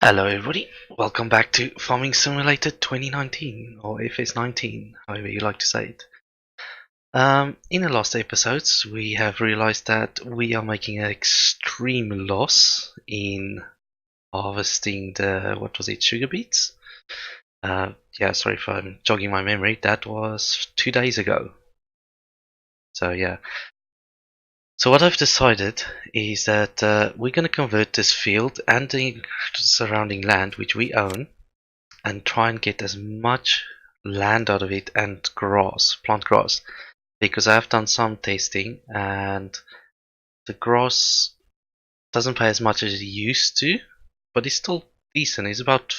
Hello everybody, welcome back to Farming Simulator 2019 or FS19, however you like to say it. In the last episodes we have realized that we are making an extreme loss in harvesting the, what was it, sugar beets? Yeah, sorry if I'm jogging my memory, that was 2 days ago. So yeah, so what I've decided is that we're going to convert this field and the surrounding land which we own and try and get as much land out of it and grass, plant grass, because I've done some testing and the grass doesn't pay as much as it used to, but it's still decent. It's about,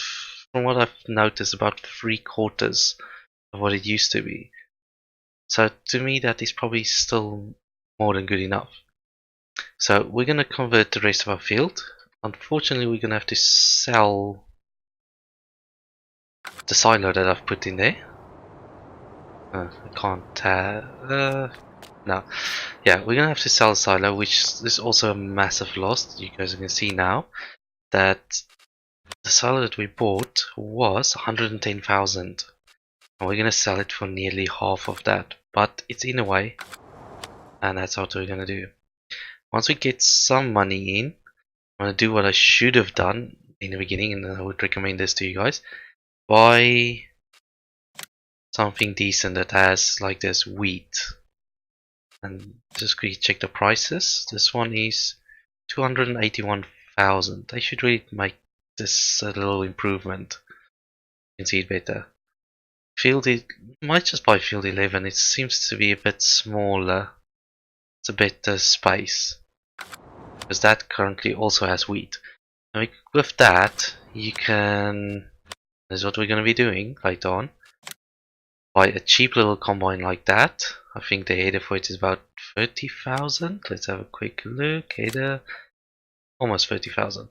from what I've noticed, about 3/4 of what it used to be. So to me, that is probably still more than good enough. So we're going to convert the rest of our field. Unfortunately, we're going to have to sell the silo that I've put in there. I can't. No. Yeah, we're gonna have to sell the silo, which is also a massive loss. You guys can see now that the silo that we bought was 110,000, and we're gonna sell it for nearly half of that. But it's in a way, and that's what we're gonna do. Once we get some money in, I'm gonna do what I should have done in the beginning, and I would recommend this to you guys: buy something decent that has like this wheat. And just quickly check the prices. This one is 281,000. They should really make this a little improvement. You can see it better. Field it might just buy field 11. It seems to be a bit smaller. It's a better space because that currently also has wheat. Now with that, you can. This is what we're going to be doing later on. Buy a cheap little combine like that. I think the header for it is about 30,000. Let's have a quick look. Header, almost 30,000.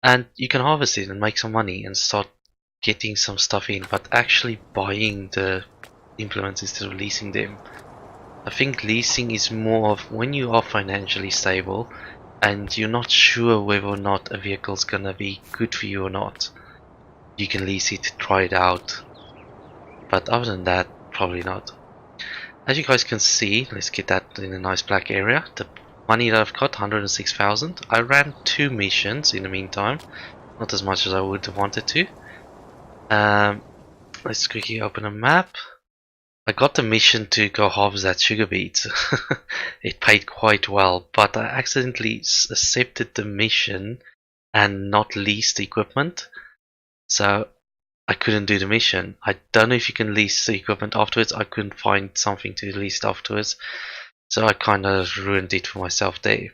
And you can harvest it and make some money and start getting some stuff in, but actually buying the implements instead of leasing them. I think leasing is more of when you are financially stable and you're not sure whether or not a vehicle is gonna be good for you or not. You can lease it, try it out. But other than that, probably not. As you guys can see, let's get that in a nice black area. The money that I've got, 106,000. I ran 2 missions in the meantime. Not as much as I would have wanted to. Let's quickly open a map. I got the mission to go harvest that sugar beet. It paid quite well, but I accidentally accepted the mission and not leased the equipment. So I couldn't do the mission. I don't know if you can lease the equipment afterwards. I couldn't find something to lease afterwards. So I kind of ruined it for myself there.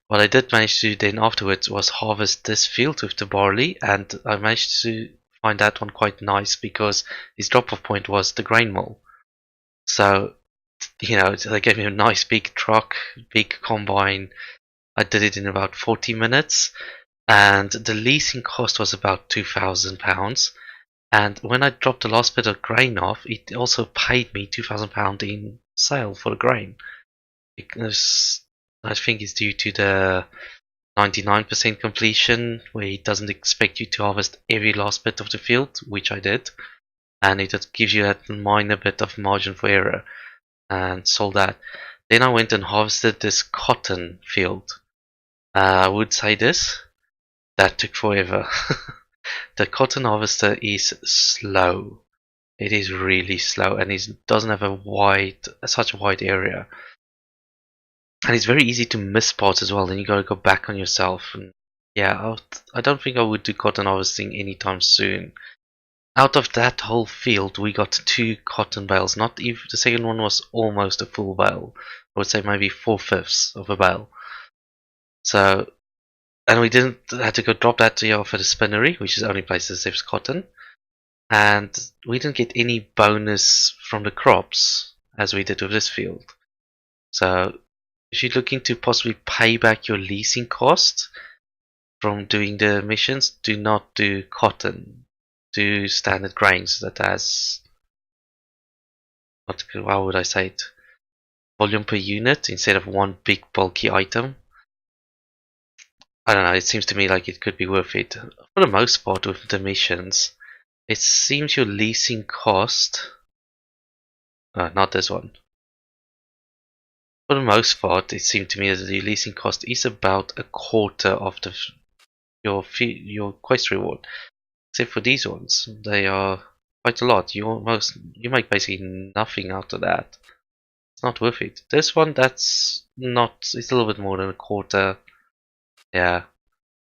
What I did manage to do then afterwards was harvest this field with the barley, and I managed to find that one quite nice because his drop-off point was the grain mill. So, they gave me a nice big truck, big combine. I did it in about 40 minutes, and the leasing cost was about £2,000. And when I dropped the last bit of grain off, it also paid me £2,000 in sale for the grain. Because I think it's due to the 99% completion, where it doesn't expect you to harvest every last bit of the field, which I did. And it just gives you that minor bit of margin for error, and sold that. Then I went and harvested this cotton field. I would say this, that took forever. The cotton harvester is slow. It is really slow, and it doesn't have such a wide area. And it's very easy to miss parts as well. Then you gotta go back on yourself. And yeah, I don't think I would do cotton harvesting anytime soon. Out of that whole field, we got 2 cotton bales. Not even the second one was almost a full bale. I would say maybe 4/5 of a bale. So, and we didn't have to go drop that to off at a spinnery, which is the only place that accepts cotton. And we didn't get any bonus from the crops as we did with this field. So, if you're looking to possibly pay back your leasing cost from doing the missions, do not do cotton. Do standard grains that has, how would I say it, volume per unit instead of one big bulky item. I don't know, it seems to me like it could be worth it. For the most part with the missions, it seems your leasing cost... not this one. For the most part, it seemed to me that the leasing cost is about a quarter of your quest reward. Except for these ones, they are quite a lot. You make basically nothing out of that. It's not worth it. This one, it's a little bit more than a quarter. Yeah,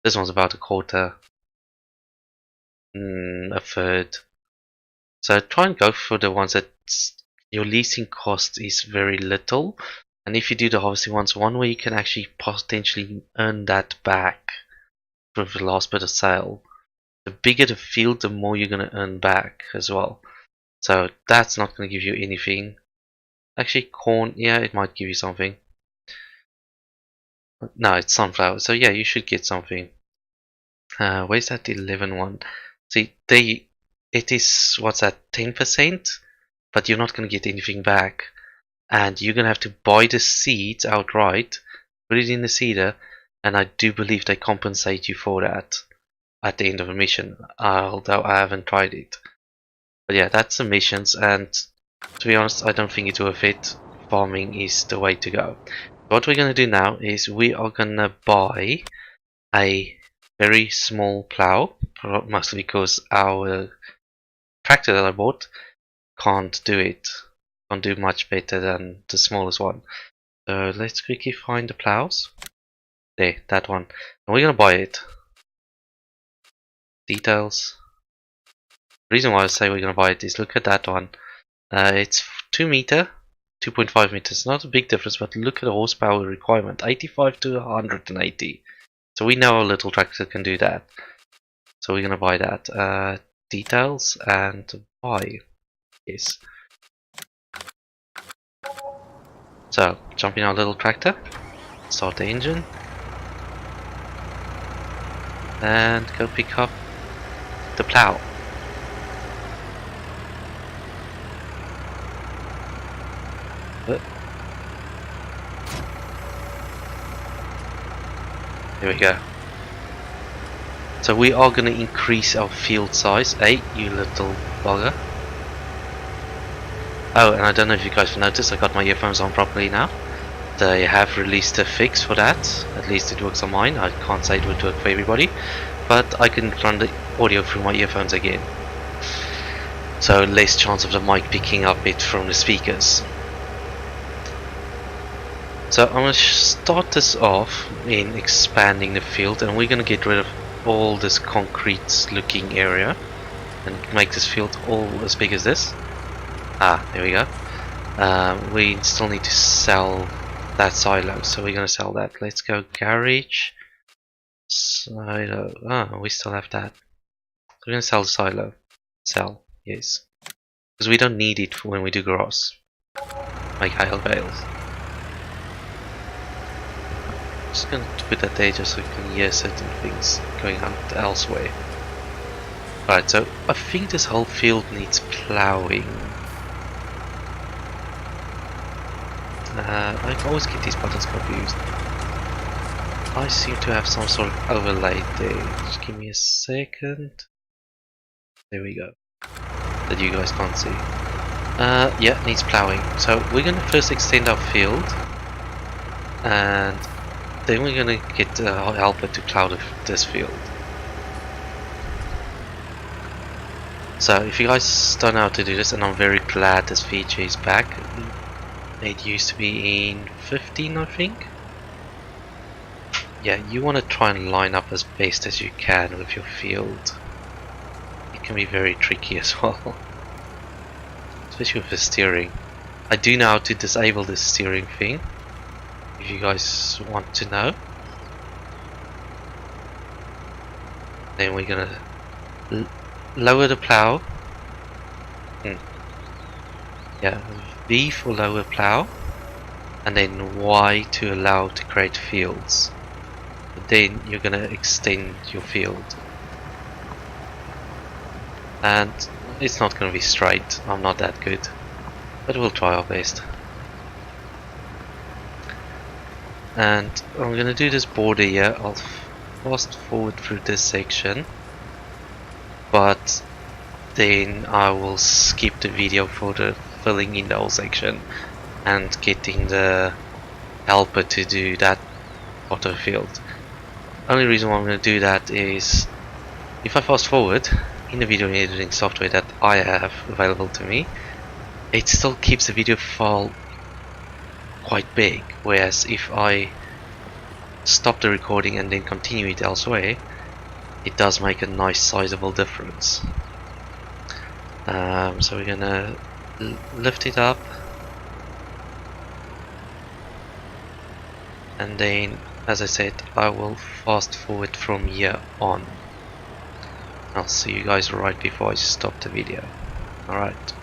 this one's about a quarter, a third. So try and go for the ones that your leasing cost is very little. And if you do the harvesting ones, one way you can actually potentially earn that back from the last bit of sale. The bigger the field, the more you're going to earn back as well. So that's not going to give you anything. Actually, corn, yeah, it might give you something. No, it's sunflower. So yeah, you should get something. Where's that 11 one? See, it is, what's that, 10%? But you're not going to get anything back. And you're going to have to buy the seeds outright, put it in the seeder, and I do believe they compensate you for that at the end of a mission, although I haven't tried it. But yeah, that's the missions, and to be honest, I don't think it's worth it. Farming is the way to go. What we're going to do now is we are going to buy a very small plow, mostly because our tractor that I bought can't do it. Can't do much better than the smallest one. So let's quickly find the plows. There, that one. And we're going to buy it. Details. The reason why I say we're going to buy it is look at that one. It's 2 meter, 2.5 meters. Not a big difference, but look at the horsepower requirement. 85 to 180. So we know our little tractor can do that. So we're going to buy that. Details and buy. Yes. So, jump in our little tractor. Start the engine. And go pick up the plow. There we go. So we are going to increase our field size. Hey, you little bugger. Oh, and I don't know if you guys have noticed, I got my earphones on properly now. They have released a fix for that. At least it works on mine. I can't say it would work for everybody. But I can run the audio through my earphones again. So less chance of the mic picking up it from the speakers. So I'm going to start this off in expanding the field, and we're going to get rid of all this concrete looking area and make this field all as big as this. There we go. We still need to sell that silo, so we're going to sell that. Let's go garage, silo. We still have that. We're going to sell the silo. Sell, yes. Because we don't need it when we do grass. Like hail bales. Just going to put that there just so you can hear certain things going on elsewhere. Alright, so I think this whole field needs plowing. I always get these buttons confused. I seem to have some sort of overlay there. Just give me a second. There we go. That you guys can't see. Yeah, it needs plowing. So we're going to first extend our field. And then we're going to get a helper to plow this field. So if you guys don't know how to do this, and I'm very glad this feature is back. It used to be in 15, I think. Yeah, you want to try and line up as best as you can with your field. It can be very tricky as well. Especially with the steering. I do know how to disable this steering thing, if you guys want to know. Then we're gonna lower the plow. Yeah, V for lower plow, and then Y to allow to create fields. Then you're gonna extend your field. And it's not gonna be straight, I'm not that good, but we'll try our best. And I'm gonna do this border here. fast forward through this section, but then I will skip the video for the filling in the whole section and getting the helper to do that auto field. Only reason why I'm going to do that is if I fast forward in the video editing software that I have available to me, it still keeps the video file quite big, whereas if I stop the recording and then continue it elsewhere, it does make a nice sizable difference. So we're gonna lift it up, and then, as I said, I will fast forward from here on. I'll see you guys right before I stop the video. Alright.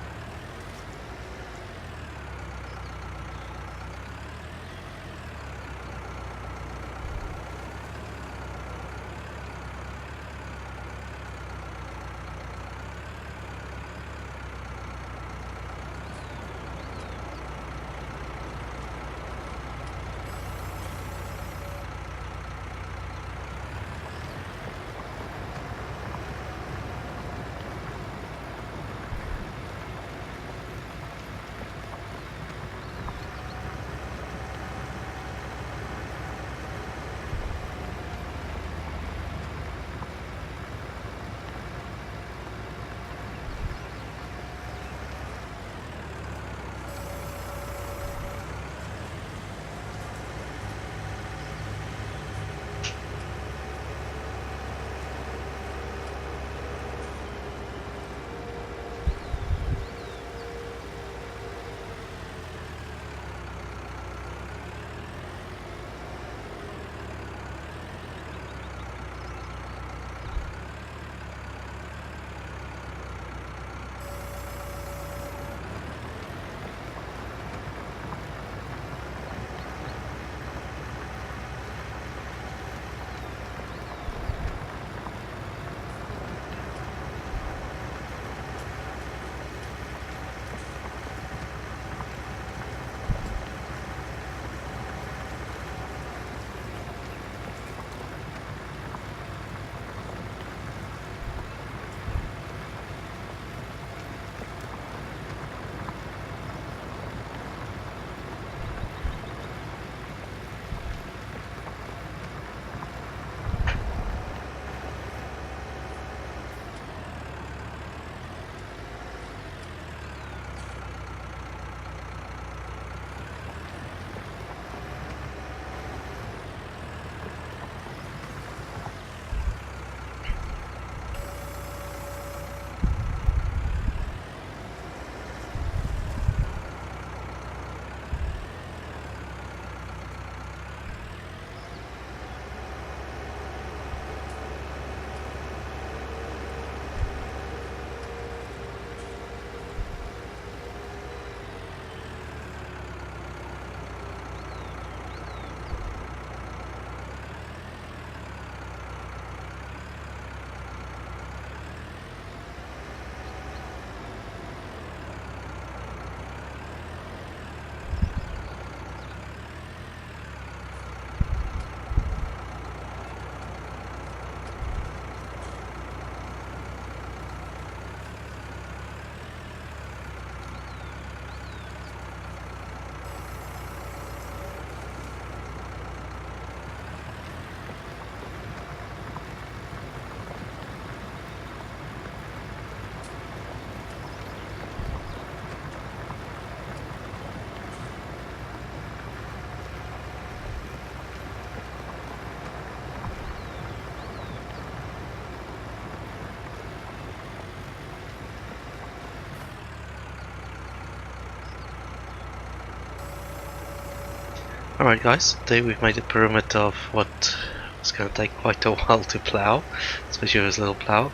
Alright guys, today we've made a pyramid of what was going to take quite a while to plow, especially with this little plow,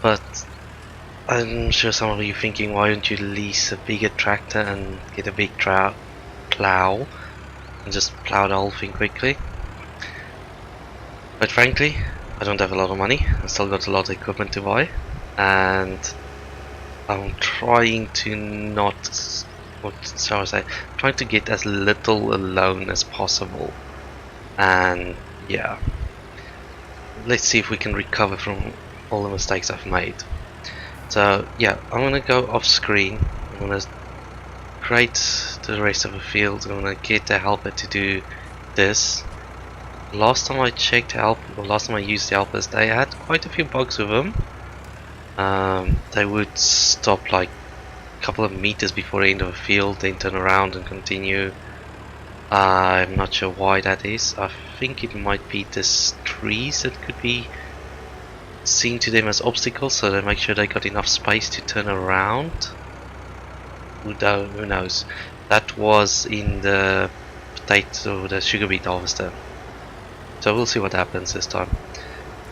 but I'm sure some of you thinking, why don't you lease a bigger tractor and get a big plow and just plow the whole thing quickly? But frankly, I don't have a lot of money. I still got a lot of equipment to buy, and I'm trying to not, what shall I say, trying to get as little alone as possible. And yeah, let's see if we can recover from all the mistakes I've made. So yeah, I'm gonna go off screen. I'm gonna create the rest of the field. I'm gonna get a helper to do this. Last time I checked last time I used the helpers, they had quite a few bugs with them. They would stop like a couple of meters before the end of the field, then turn around and continue. I'm not sure why that is. I think it might be these trees that could be seen to them as obstacles, so they make sure they got enough space to turn around. Who knows? That was in the potato, the sugar beet harvester. So we'll see what happens this time.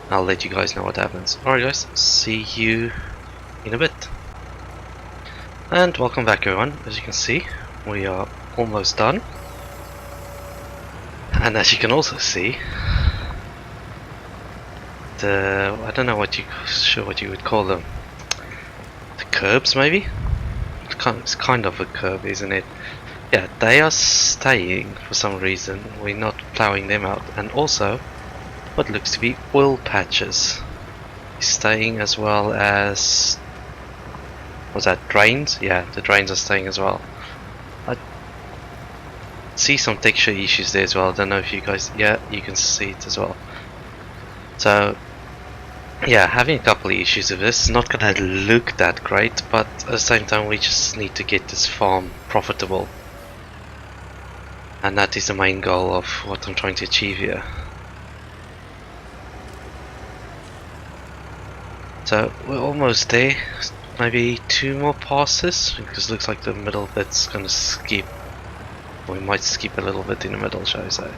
I'll let you guys know what happens. Alright guys, see you in a bit. And welcome back everyone. As you can see, we are almost done. And as you can also see, I don't know what you would call them. The curbs maybe? It's kind of a curb, isn't it? Yeah, they are staying for some reason. We're not plowing them out. And also, what looks to be oil patches is staying, as well as, was that drains? Yeah, the drains are staying as well. I see some texture issues there as well. I don't know if you guys, yeah, you can see it as well. So yeah, having a couple of issues with this, not gonna look that great, but at the same time we just need to get this farm profitable. And that is the main goal of what I'm trying to achieve here. So we're almost there. Maybe 2 more passes, because it looks like the middle bit's gonna skip. We might skip a little bit in the middle, shall I say.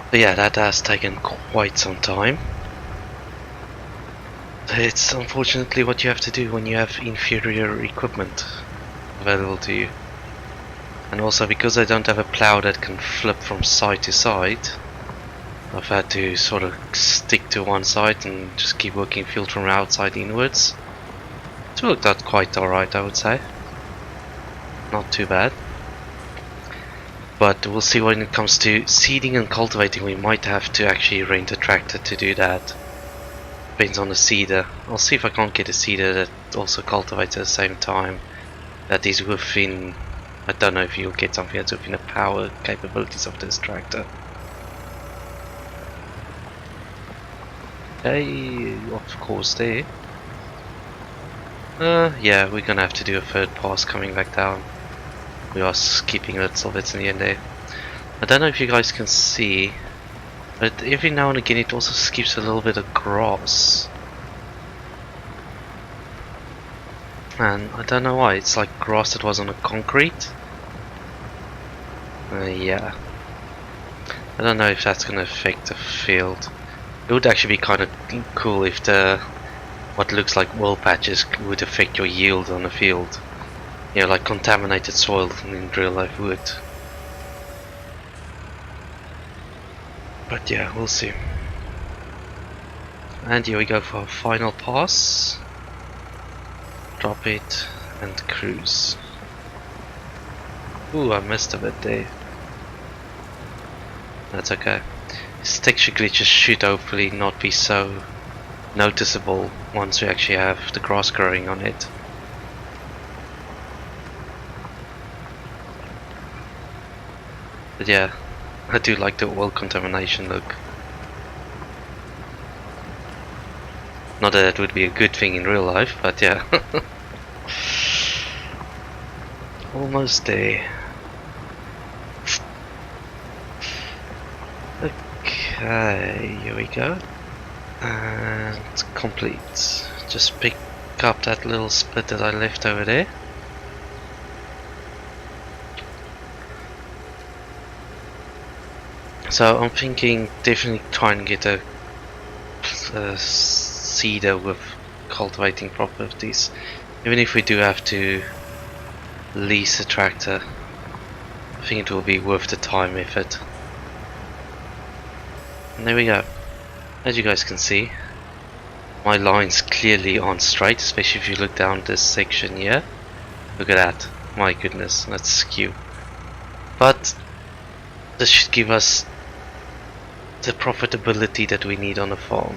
But yeah, that has taken quite some time. It's unfortunately what you have to do when you have inferior equipment available to you. And also because I don't have a plow that can flip from side to side, I've had to sort of stick to one side and just keep working field from outside inwards. It's worked out quite alright, I would say. Not too bad. But we'll see when it comes to seeding and cultivating. We might have to actually rent a tractor to do that. Depends on the seeder. I'll see if I can't get a seeder that also cultivates at the same time. That is within, I don't know if you'll get something that's within the power capabilities of this tractor. Hey, of course there. Yeah, we're gonna have to do a third pass coming back down. We are skipping little bits in the end there. I don't know if you guys can see, but every now and again it also skips a little bit of grass. And I don't know why, it's like grass that was on a concrete. Yeah. I don't know if that's gonna affect the field. It would actually be kind of cool if what looks like oil patches would affect your yield on the field. You know, like contaminated soil in real life would. But yeah, we'll see. And here we go for our final pass. Drop it and cruise. Ooh, I missed a bit there. That's okay. This texture glitches should hopefully not be so noticeable once we actually have the grass growing on it. But yeah, I do like the oil contamination look. Not that it would be a good thing in real life, but yeah. Almost there. Okay, here we go. And complete. Just pick up that little split that I left over there. So I'm thinking definitely try and get a seeder with cultivating properties. Even if we do have to lease a tractor, I think it will be worth the time effort. And there we go. As you guys can see, my lines clearly aren't straight, especially if you look down this section here. Look at that. My goodness, that's skew. But This should give us the profitability that we need on the farm.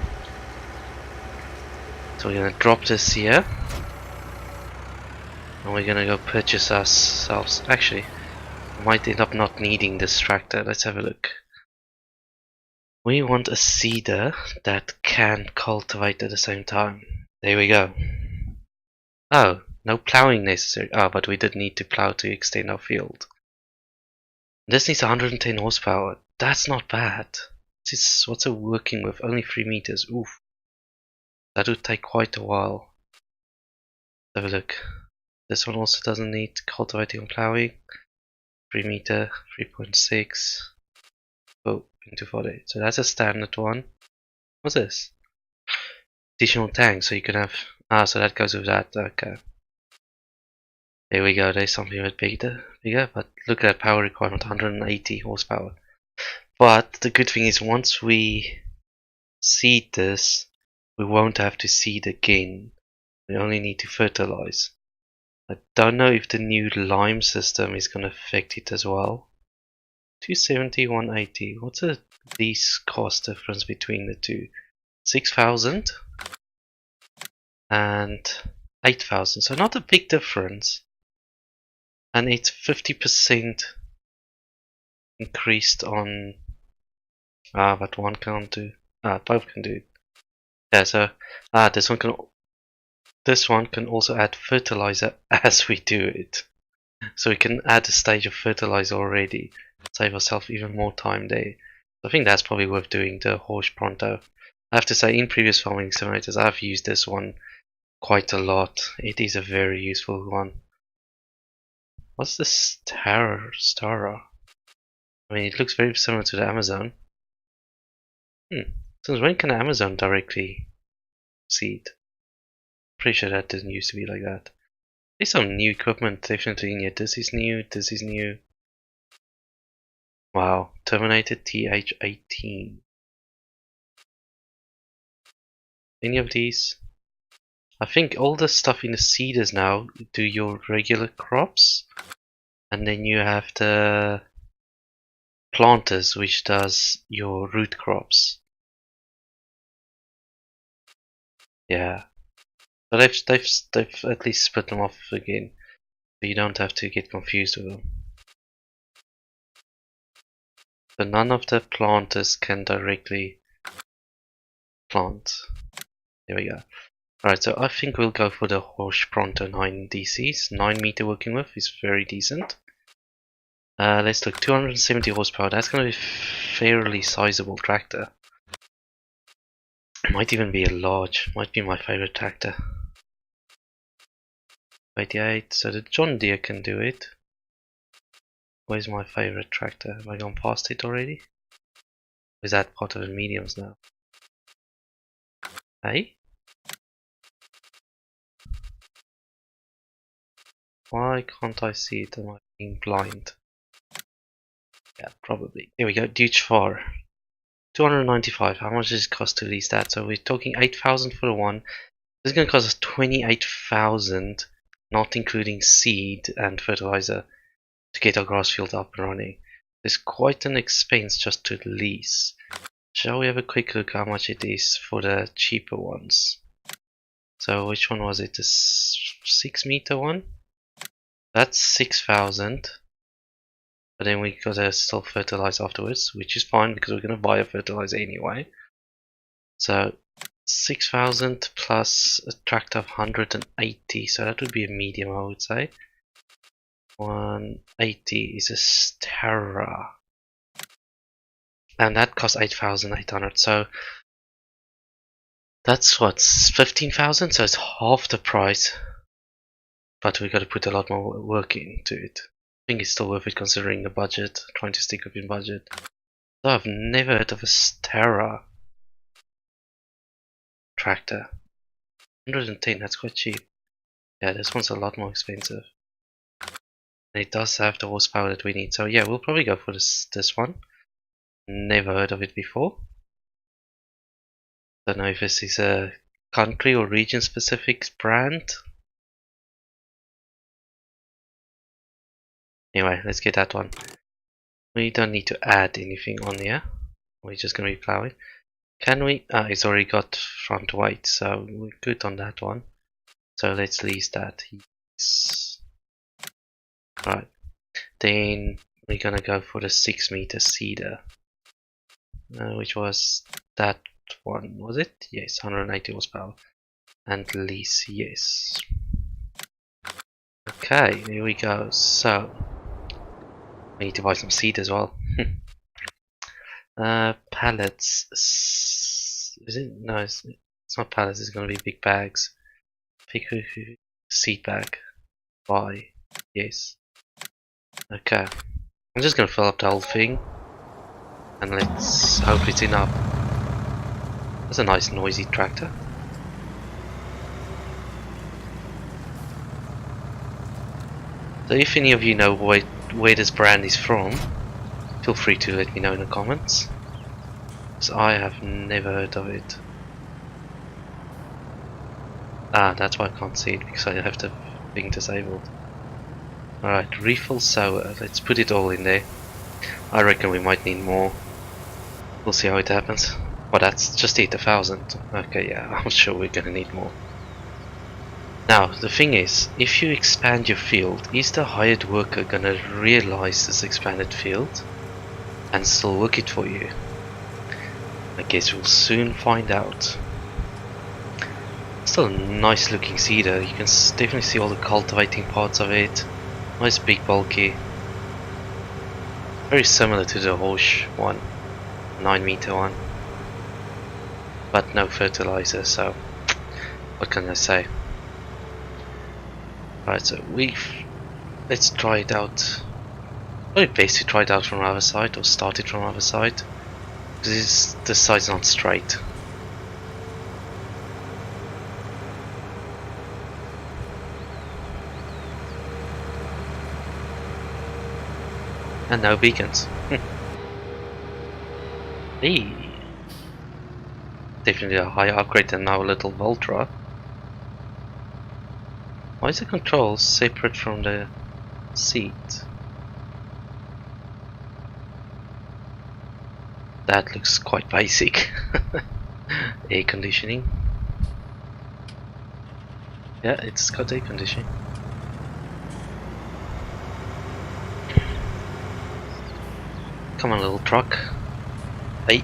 So we're gonna drop this here. And we're gonna go purchase ourselves. Actually, we might end up not needing this tractor. Let's have a look. We want a seeder that can cultivate at the same time. There we go. Oh, no plowing necessary. Oh, but we did need to plow to extend our field. This needs 110 horsepower. That's not bad. What's it working with? Only 3 meters. Oof. That would take quite a while. Let's have a look. This one also doesn't need cultivating and plowing. 3 meter, 3.6. Oh, into 40. So that's a standard one. What's this? Additional tank, so you can have. Ah, so that goes with that. Okay. There we go. There's something a bit bigger, but look at that power requirement, 180 horsepower. But the good thing is, once we seed this, we won't have to seed again. We only need to fertilize. I don't know if the new lime system is going to affect it as well. 270, 180. What's the least cost difference between the two? 6,000 and 8,000. So not a big difference. And it's 50% increased on. But one can't do. Both can do it. Yeah. So this one can also add fertilizer as we do it. So we can add a stage of fertilizer already, save ourselves even more time there. I think that's probably worth doing, the horse pronto. I have to say, in previous farming simulators I've used this one quite a lot. It is a very useful one. What's this Stara? I mean, it looks very similar to the Amazon. Since when can Amazon directly seed? Pretty sure that didn't used to be like that. There's some new equipment definitely in here. This is new, this is new. Wow, Terminated TH18. Any of these? I think all the stuff in the seeders now do your regular crops. And then you have the planters, which does your root crops. Yeah. But they've at least split them off again. So you don't have to get confused with them. But none of the planters can directly plant. There we go. Alright, so I think we'll go for the Horsch Pronto 9 DCs. 9 meter working with is very decent. Let's look, 270 horsepower. That's going to be a fairly sizable tractor. Might even be a large. Might be my favorite tractor. 88. So the John Deere can do it. Where's my favorite tractor? Have I gone past it already? Or is that part of the mediums now? Hey? Why can't I see it? Am I being blind? Yeah, probably. Here we go, Deutsch 4. 295. How much does it cost to lease that? So we're talking 8,000 for the one. This is going to cost us 28,000, not including seed and fertilizer, to get our grass field up and running. It's quite an expense just to lease. Shall we have a quick look how much it is for the cheaper ones? So which one was it? The 6 meter one? That's 6,000. But then we gotta still fertilize afterwards, which is fine because we're gonna buy a fertilizer anyway. So 6,000 plus a tractor of 180, so that would be a medium, I would say. 180 is a Stara, and that costs 8,800. So that's what, 15,000. So it's half the price, but we got to put a lot more work into it. I think it's still worth it considering the budget, trying to stick within budget. So I've never heard of a Stara tractor. 110, that's quite cheap. Yeah, this one's a lot more expensive. And it does have the horsepower that we need. So yeah, we'll probably go for this one. Never heard of it before. Don't know if this is a country or region specific brand. Anyway, let's get that one. We don't need to add anything on here. We're just going to be plowing. Can we? It's already got front weight, so we're good on that one. So let's lease that. Yes. Right. Then we're going to go for the 6-meter cedar. Which was that one, was it? Yes, 180 horsepower. And lease, yes. Okay, here we go. So, we need to buy some seed as well. Pallets. Is it? No, it's not pallets, it's gonna be big bags. Pick a seed bag. Buy. Yes. Okay. I'm just gonna fill up the whole thing. And let's hope it's enough. That's a nice noisy tractor. So if any of you know where this brand is from, feel free to let me know in the comments, because I have never heard of it. That's why I can't see it, because I have the thing disabled. Alright, refill sour, let's put it all in there. I reckon we might need more. We'll see how it happens. But that's just 8,000. Okay, yeah, I'm sure we're gonna need more. Now, the thing is, if you expand your field, is the hired worker gonna realize this expanded field and still work it for you? I guess we'll soon find out. Still a nice looking cedar, you can definitely see all the cultivating parts of it. Nice big bulky. Very similar to the Horsch one, 9-meter one. But no fertilizer, so what can I say? Right, so let's try it out. Probably best to try it out from the other side, or start it from the other side, because this side's not straight. And no beacons. Hey, definitely a higher upgrade than our little Voltra. Why is the controls separate from the seat? That looks quite basic. Air conditioning. Yeah, it's got air conditioning. Come on, little truck. Hey.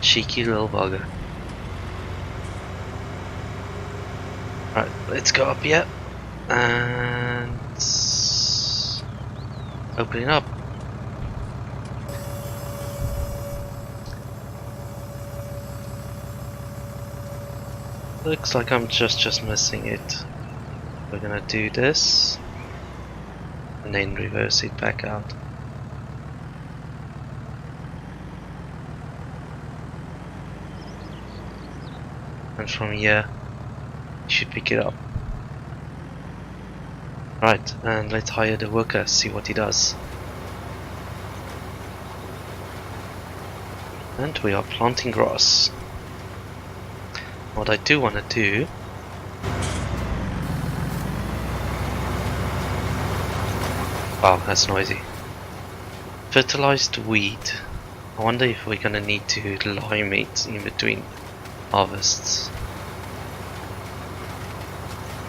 Cheeky little bugger. Right, let's go up here and open it up. Looks like I'm just missing it. We're gonna do this and then reverse it back out. And from here should pick it up. Right, and let's hire the worker, see what he does. And we are planting grass. What I do want to do wow, that's noisy. Fertilized wheat. I wonder if we're gonna need to lime it in between harvests.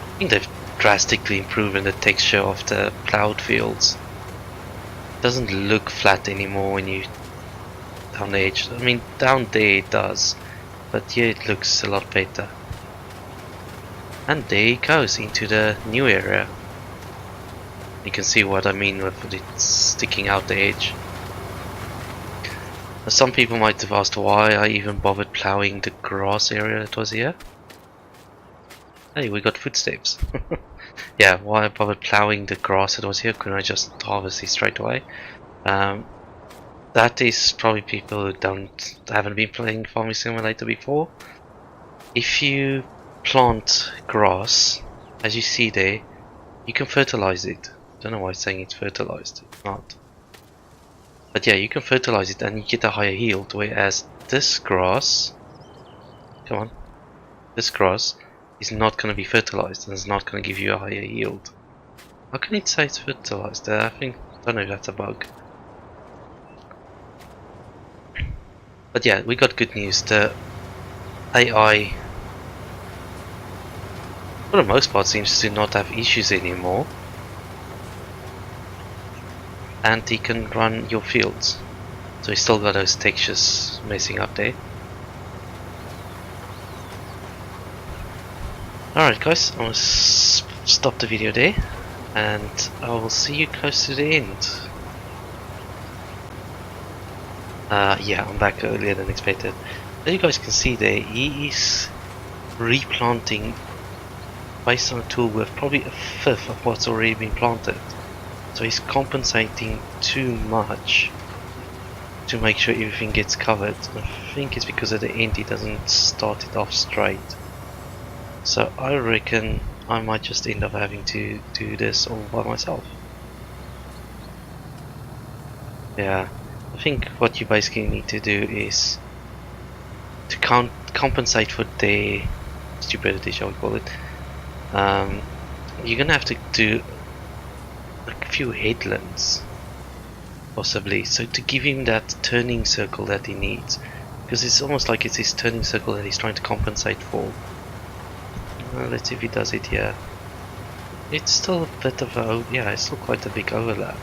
I think they've drastically improved the texture of the plowed fields. It doesn't look flat anymore when you down the edge. I mean, down there it does, but yeah, it looks a lot better. And there it goes into the new area. You can see what I mean with it sticking out the edge. Some people might have asked why I even bothered plowing the grass area that was here. Hey, we got footsteps. Yeah, why I bothered plowing the grass that was here? Couldn't I just harvest it straight away? That is probably people who haven't been playing Farming Simulator before. If you plant grass, as you see there, you can fertilize it. Don't know why it's saying it's fertilized. It's not. But yeah, you can fertilize it and you get a higher yield, whereas this grass, come on, this grass is not going to be fertilized and it's not going to give you a higher yield. How can it say it's fertilized? I don't know if that's a bug. But yeah, we got good news. The AI, for the most part, seems to not have issues anymore. And he can run your fields. So he's still got those textures messing up there. Alright guys, I'm gonna stop the video there. And I will see you close to the end. Yeah, I'm back earlier than expected. As you guys can see there, he is replanting based on a tool with probably a fifth of what's already been planted. So he's compensating too much to make sure everything gets covered. I think it's because at the end he doesn't start it off straight. So I reckon I might just end up having to do this all by myself. Yeah, I think what you basically need to do is to compensate for the stupidity, shall we call it. You're gonna have to do a few headlands, possibly, so to give him that turning circle that he needs, because it's almost like it's his turning circle that he's trying to compensate for. Let's see if he does it here. It's still a bit of a, yeah, it's still quite a big overlap.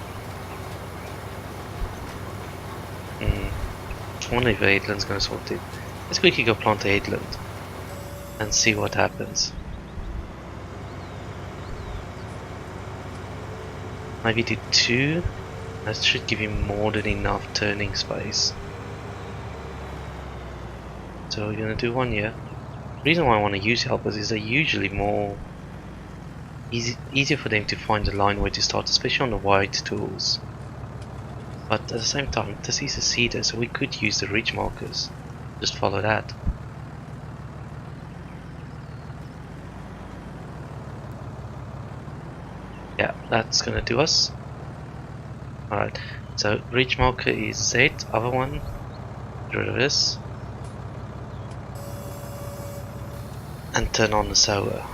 I wonder if the headland's gonna sort it. Let's quickly go plant a headland and see what happens. Maybe do 2. That should give him more than enough turning space. So we're gonna do 1 here. The reason why I want to use helpers is they're usually more easier for them to find a line where to start, especially on the wide tools. But at the same time, this is a seeder, so we could use the ridge markers. Just follow that. Yeah, that's gonna do us. Alright, so ridge marker is Z, other one, get rid of this. And turn on the solar.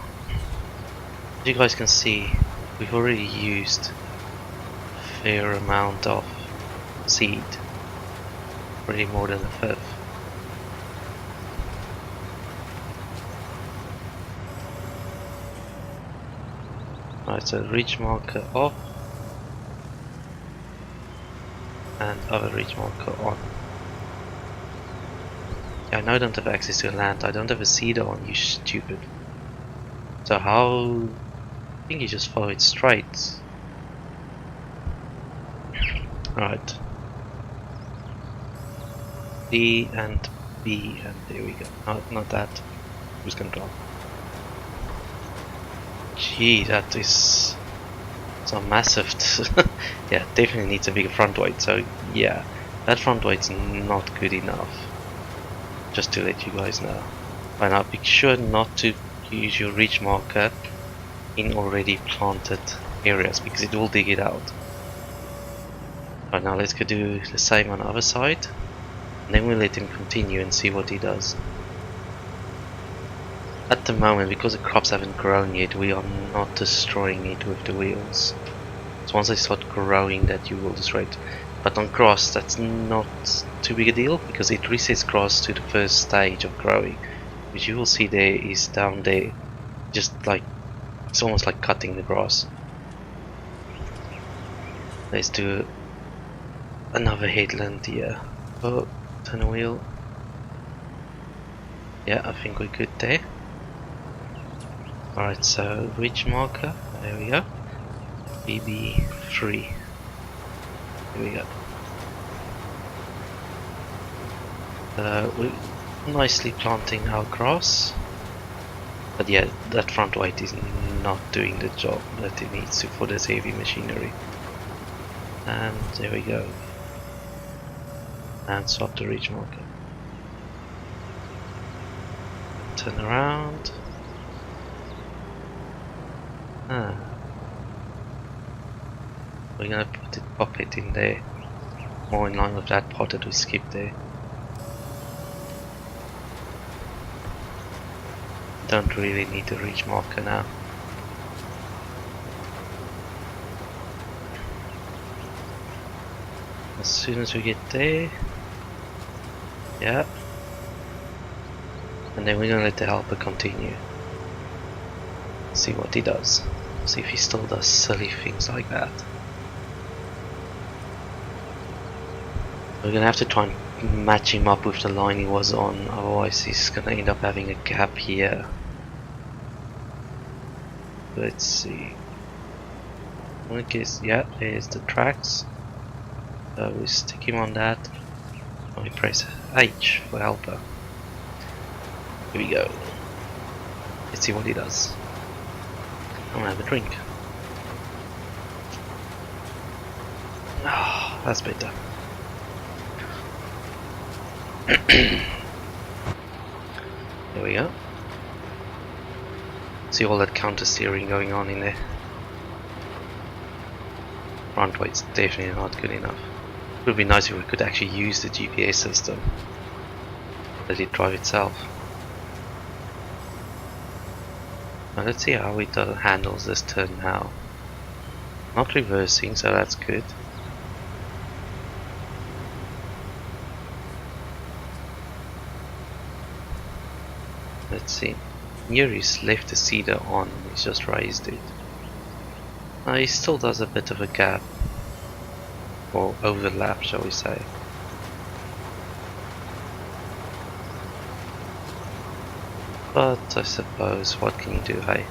As you guys can see, we've already used a fair amount of seed. Already more than a fifth. Right, so ridge marker off. And other ridge marker on. Yeah, I know I don't have access to land. I don't have a seeder on, you stupid. So how... I think you just follow it straight. Alright. B and B, and there we go. Not that. Who's gonna drop? Gee, that is so massive. Yeah, definitely needs a bigger front weight. So yeah, that front weight's not good enough. Just to let you guys know. Right now, be sure not to use your ridge marker in already planted areas because it will dig it out. Right now, let's go do the same on the other side, and then we'll let him continue and see what he does. At the moment, because the crops haven't grown yet, we are not destroying it with the wheels. So once they start growing, that you will destroy it. But on grass, that's not too big a deal because it resets grass to the first stage of growing, which you will see there is down there, just like it's almost like cutting the grass. Let's do another headland here. Oh, turn the wheel. Yeah, I think we're good there. Alright, so ridge marker, there we go. BB3. Here we go. We're nicely planting our grass. But yeah, that front weight is not doing the job that it needs to for this heavy machinery. And there we go. And swap the ridge marker. Turn around. We're gonna pop it in there, more in line with that pot that we skipped there. Don't really need the ridge marker now. As soon as we get there, Yeah. And then we're gonna let the helper continue. See what he does. See if he still does silly things like that. We're gonna have to try and match him up with the line he was on, otherwise he's gonna end up having a gap here. Let's see. I guess, yeah, there's the tracks. So we stick him on that. And we press H for helper. Here we go. Let's see what he does. I'm gonna have a drink. Ah, that's better. There we go. See all that counter steering going on in there. Front weight's definitely not good enough. It would be nice if we could actually use the GPS system. Let it drive itself. Now let's see how it handles this turn now. Not reversing, so that's good. Let's see. Here he's left the cedar on, he's just raised it. He still does a bit of a gap. Or overlap, shall we say. But I suppose, what can you do, hey?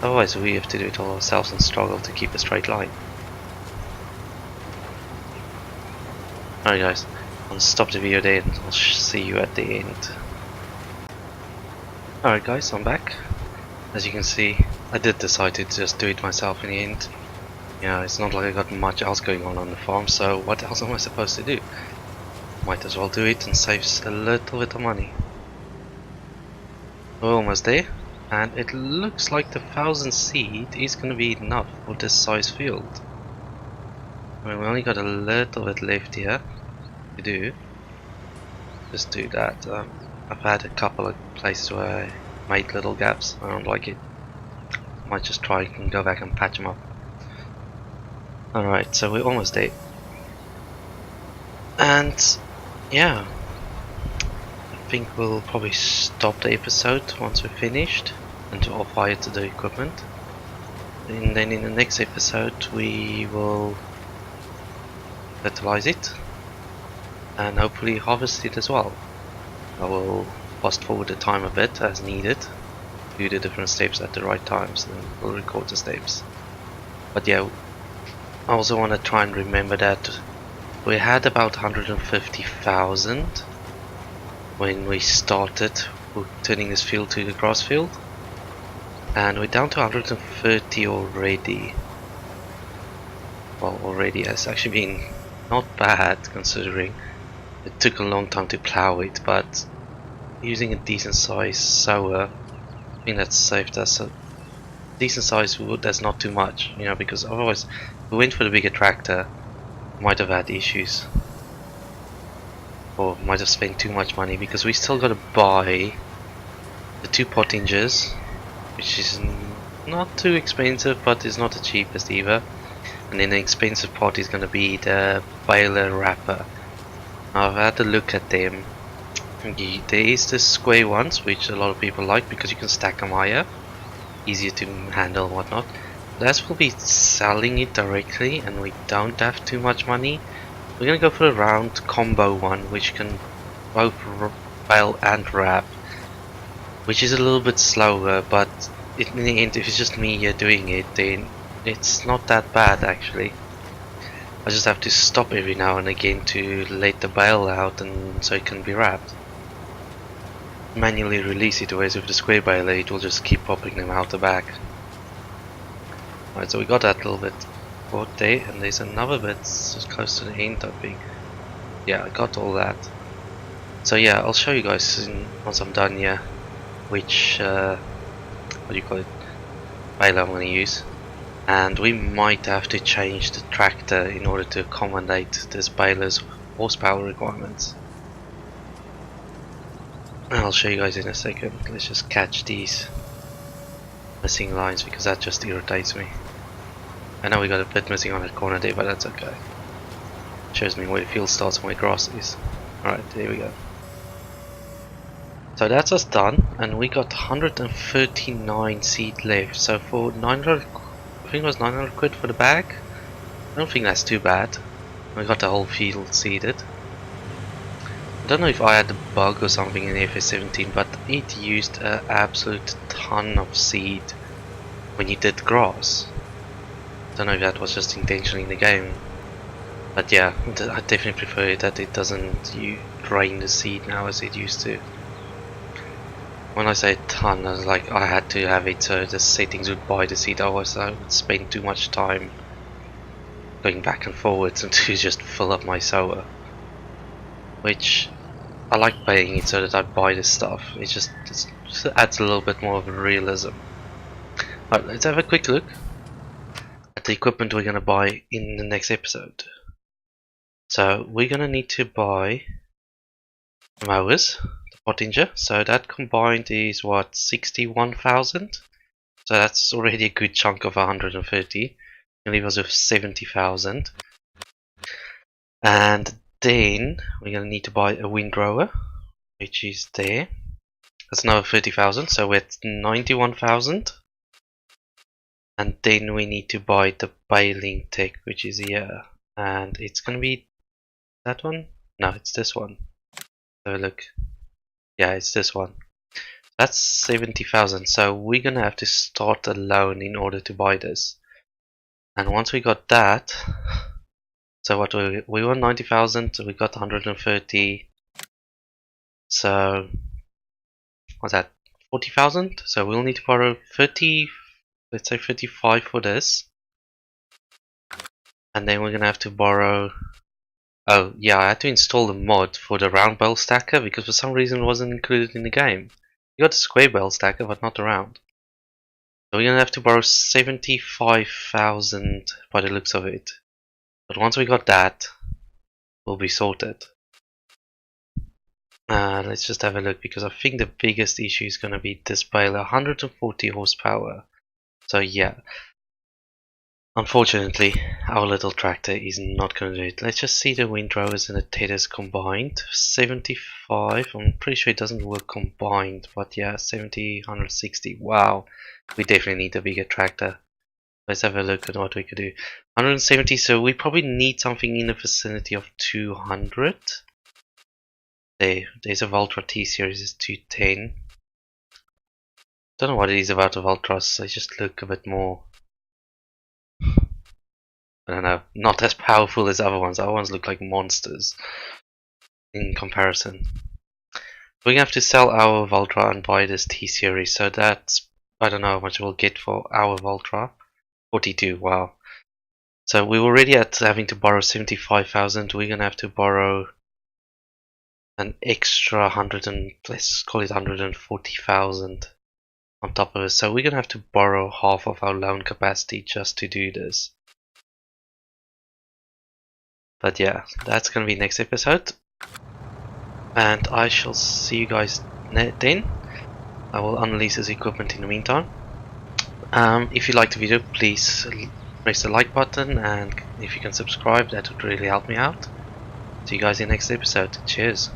Otherwise we have to do it all ourselves and struggle to keep a straight line. Alright guys, I'll stop the video there and I'll see you at the end. Alright guys, I'm back. As you can see, I did decide to just do it myself in the end. Yeah, it's not like I got much else going on the farm, so what else am I supposed to do? Might as well do it and save a little bit of money. We're almost there, and it looks like the 1000 seed is going to be enough for this size field. I mean, we only got a little bit left here to do. Just do that. I've had a couple of places where I made little gaps. I don't like it. Might just try and go back and patch them up. Alright, so we're almost there. And yeah, I think we'll probably stop the episode once we're finished and to off-fire to the equipment. And then in the next episode we will fertilize it and hopefully harvest it as well. I will fast forward the time a bit as needed, do the different steps at the right times, and we'll record the steps. But yeah, I also want to try and remember that we had about 150,000 when we started turning this field to the grass field, and we're down to 130 already. Well, already has actually been not bad considering it took a long time to plow it, but using a decent size sower, I think that saved us a decent size wood. That's not too much, you know, because otherwise if we went for the bigger tractor, might have had issues or might have spent too much money, because we still got to buy the 2 pottingers, which is not too expensive but is not the cheapest either, and then the expensive part is going to be the baler wrapper. I've had a look at them. There is the square ones, which a lot of people like because you can stack them higher, easier to handle and whatnot. But as we'll be selling it directly and we don't have too much money, we're gonna go for a round combo one, which can both bale and wrap, which is a little bit slower, but in the end, if it's just me here doing it, then it's not that bad actually. I just have to stop every now and again to let the bale out and so it can be wrapped. Manually release it, whereas with the square baler it will just keep popping them out the back. Alright, so we got that little bit caught there, and there's another bit just close to the end I think. Yeah, I got all that. So yeah, I'll show you guys once I'm done here which, what do you call it, baler I'm going to use. And we might have to change the tractor in order to accommodate this baler's horsepower requirements. I'll show you guys in a second. Let's just catch these missing lines because that just irritates me. I know we got a bit missing on that corner there, but that's okay. Shows me where the field starts and where grass is. Alright, there we go. So that's us done, and we got 139 seed left. So for 900, I think it was 900 quid for the bag. I don't think that's too bad. We got the whole field seeded. I don't know if I had a bug or something in FS17, but it used an absolute ton of seed when you did grass. I don't know if that was just intentionally in the game. But yeah, I definitely prefer that it doesn't drain the seed now as it used to. When I say a ton, I was like, I had to have it so the settings would buy the seed, otherwise I would spend too much time going back and forwards and to just fill up my sower. Which, I like paying it so that I buy this stuff. It just adds a little bit more of a realism. Alright, let's have a quick look at the equipment we're going to buy in the next episode. So, we're going to need to buy mowers. Pottinger, so that combined is what, 61,000? So that's already a good chunk of 130. Can leave us with 70,000. And then we're gonna need to buy a windrower, which is there. That's another 30,000, so we're at 91,000. And then we need to buy the baling tech, which is here. And it's gonna be that one? No, it's this one. So look. Yeah, it's this one. That's 70,000, so we're gonna have to start a loan in order to buy this. And once we got that, so what we won 90,000, so we got 130. So what's that? 40,000. So we'll need to borrow 30. Let's say 35 for this, and then we're gonna have to borrow. Oh yeah, I had to install the mod for the round bale stacker because for some reason it wasn't included in the game. You got the square bale stacker but not the round. So we're gonna have to borrow 75,000 by the looks of it. But once we got that, we'll be sorted. Let's just have a look because I think the biggest issue is gonna be this bale, 140 horsepower. So yeah. Unfortunately, our little tractor is not going to do it. Let's just see the windrowers and the tethers combined. 75, I'm pretty sure it doesn't work combined, but yeah, 70, 160. Wow, we definitely need a bigger tractor. Let's have a look at what we could do. 170, so we probably need something in the vicinity of 200. There's a Valtra T-Series, it's 210. Don't know what it is about the Valtras, they just look a bit more, I don't know, not as powerful as other ones. Other ones look like monsters in comparison. We're gonna have to sell our Valtra and buy this T-Series, so that's, I don't know how much we'll get for our Valtra. 42, wow. So we were already at having to borrow 75,000, we're gonna have to borrow an extra 100 and, let's call it 140,000 on top of it. So we're gonna have to borrow half of our loan capacity just to do this. But yeah, that's gonna be next episode, and I shall see you guys then. I will unleash this equipment in the meantime. If you liked the video, please press the like button, and if you can subscribe, that would really help me out. See you guys in the next episode. Cheers.